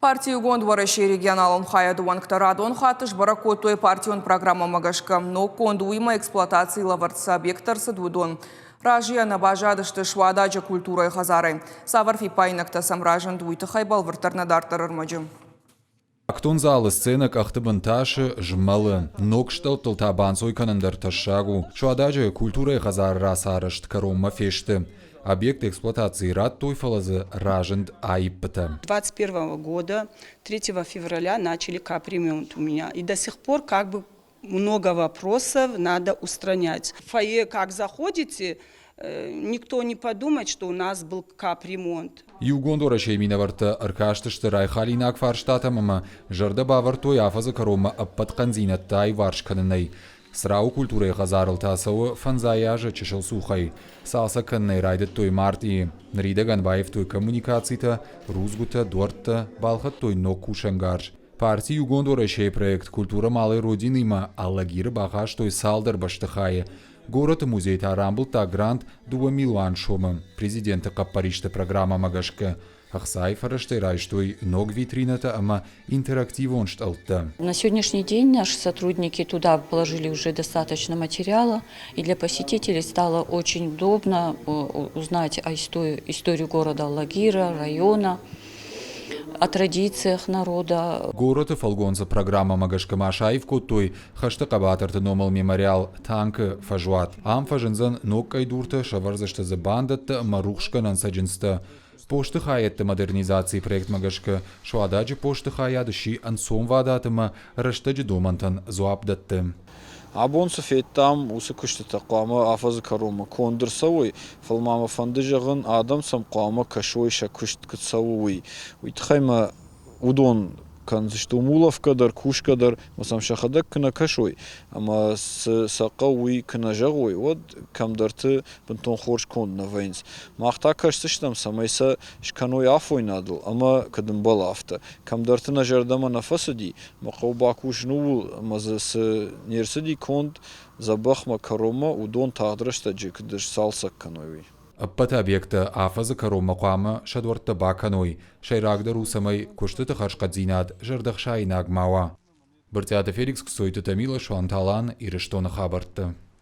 Партию гондварыщий регионалон хаядуан ктарадуан хатыш баракотой партион программа магашка, но кондуима эксплуатации лаварца объекторсы двудон. Ражия на бажадышты швададжа культурой хазары. Саварфи пайнакта самражен дуйты хайбал вартарнадартар армаджим. Актон залы сценок ахтыбынташы жмалы, нокштал тылтабансой канандар ташагу. Швададжа культурой хазары расарышт каромма фешты. Объект эксплуатации рад тойфалазы ражент айппыта. 2021 года, 3 февраля начали капремонт у меня. И до сих пор много вопросов надо устранять. В фойе как заходите, никто не подумает, что у нас был капремонт. Югондора шейминаварта аркаштышты райхалинак фарштатамама, жарда бавартой афазы карома аппат канзинаттай варшканынай. Срау культуры хазарыл тасауы фанзаяжы чешыл сухай. Салса каннай райдет той мартии. Нрида ганбаев той коммуникацийта, рузгута, дортта, балхат той нокку шангарж. Партии Югондора шей проект «Культура малой родины» ма аллагиры бахаш той салдар баштыхае. Город музей тарамбыл та грант 2 миллион шомы. Президента каппаришты программа магашка. Ахсай фараштай райштой ног витрината, ама интерактивоншт алтта. На сегодняшний день наши сотрудники туда положили уже достаточно материала, и для посетителей стало очень удобно узнать о историю города Аллагира, района, о традициях народа. Город и фалгонца программа магашка Машаев той хаштакабатарты номал мемориал танка фажуат. Ам фажинзан ног кайдурта шаварзашта за бандатта марухшка нансаджинста. Пошты хаятты модернизации проект магашка шуададжи пошты хаядыши ансом вадатыма раштаджи домантан зуабдатты. Абонсы феттам усы күшті тақуамы афазы карума кондырсауы, фалмама фанды жағын адам сам қуамы кашойша күшті күтсауы. Уйтхайма удон канзыштумулов кадар, куш кадар, масам шахадак кына кашой. Ама сақауы кына жағой, вот камдарты бінтон хорш конд на вайнс. Мақта кашсыштам самайса шканой афой надыл, ама кадым бал афта. Камдарты на жардама нафасади, мақау бакуш нуул, мазас нерсади конд забахма карома удон тағдырышта жекдыш салсак канойвей. Аппат объекта афазы карома қуамы шадвартта баканой, шайрагда русамай куштыты харшқадзинат жардақшай нагмауа. Біртяты Феликс ксойты Тамила Шуанталан ирыштоны хабартты.